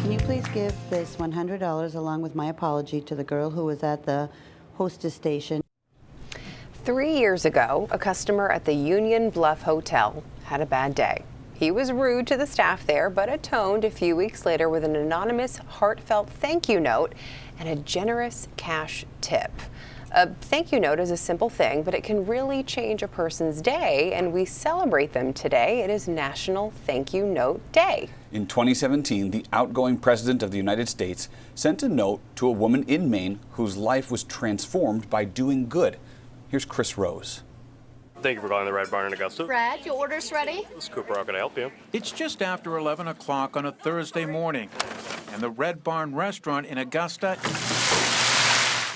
Can you please give this $100 along with my apology to the girl who was at the hostess station? 3 years ago, a customer at the Union Bluff Hotel had a bad day. He was rude to the staff there, but atoned a few weeks later with an anonymous, heartfelt thank you note and a generous cash tip. A thank you note is a simple thing, but it can really change a person's day, and we celebrate them today. It is National Thank You Note Day. In 2017, the outgoing President of the United States sent a note to a woman in Maine whose life was transformed by doing good. Here's Chris Rose. Thank you for calling the Red Barn in Augusta. Brad, your order's ready? This is Cooper. How can I help you? It's just after 11 o'clock on a Thursday morning, and the Red Barn restaurant in Augusta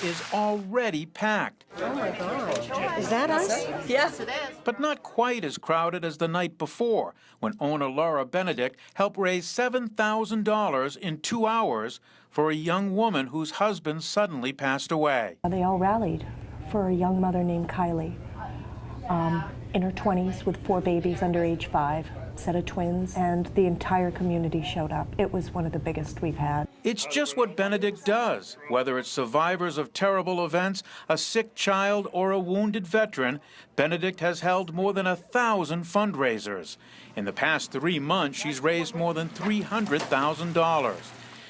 is already packed. Oh my gosh. Is that us? Yes, it is. But not quite as crowded as the night before, when owner Laura Benedict helped raise $7,000 in 2 hours for a young woman whose husband suddenly passed away. They all rallied for a young mother named Kylie, in her 20s with 4 babies under age 5, set of twins, and the entire community showed up. It was one of the biggest we've had. It's just what Benedict does. Whether it's survivors of terrible events, a sick child, or a wounded veteran, Benedict has held more than 1,000 fundraisers. In the past 3 months, she's raised more than $300,000.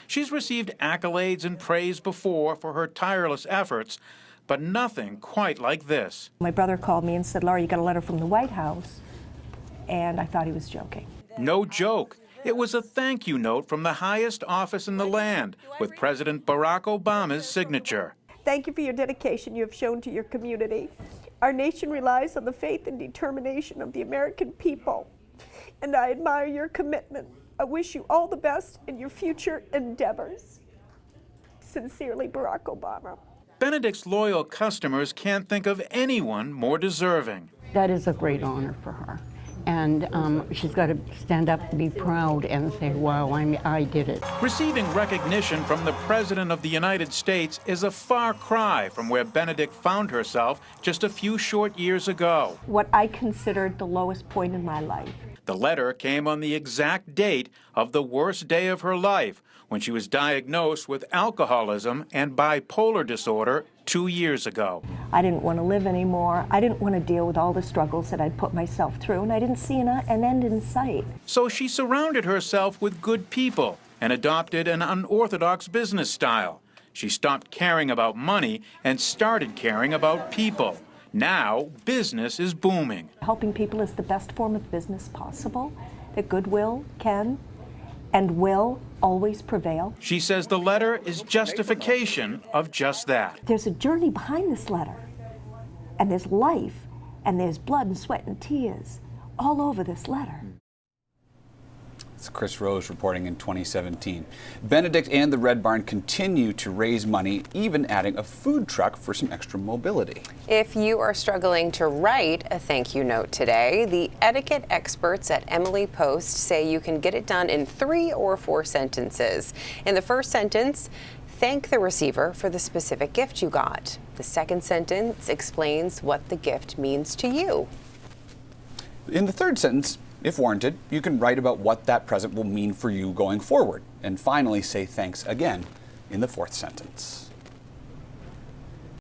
She's received accolades and praise before for her tireless efforts, but nothing quite like this. My brother called me and said, Laura, you got a letter from the White House. And I thought he was joking. No joke. It was a thank you note from the highest office in the land, with President Barack Obama's signature. Thank you for your dedication you have shown to your community. Our nation relies on the faith and determination of the American people, and I admire your commitment. I wish you all the best in your future endeavors. Sincerely, Barack Obama. Benedict's loyal customers can't think of anyone more deserving. That is a great honor for her. And she's got to stand up and be proud and say, wow, I did it. Receiving recognition from the President of the United States is a far cry from where Benedict found herself just a few short years ago. What I considered the lowest point in my life. The letter came on the exact date of the worst day of her life, when she was diagnosed with alcoholism and bipolar disorder 2 years ago. I didn't want to live anymore. I didn't want to deal with all the struggles that I'd put myself through, and I didn't see an end in sight. So she surrounded herself with good people and adopted an unorthodox business style. She stopped caring about money and started caring about people. Now, business is booming. Helping people is the best form of business possible, that goodwill can and will always prevail. She says the letter is justification of just that. There's a journey behind this letter, and there's life, and there's blood and sweat and tears all over this letter. It's Chris Rose reporting in 2017. Benedict and the Red Barn continue to raise money, even adding a food truck for some extra mobility. If you are struggling to write a thank you note today, the etiquette experts at Emily Post say you can get it done in 3 or 4 sentences. In the first sentence, thank the receiver for the specific gift you got. The second sentence explains what the gift means to you. In the third sentence, if warranted, you can write about what that present will mean for you going forward. And finally, say thanks again in the 4th sentence.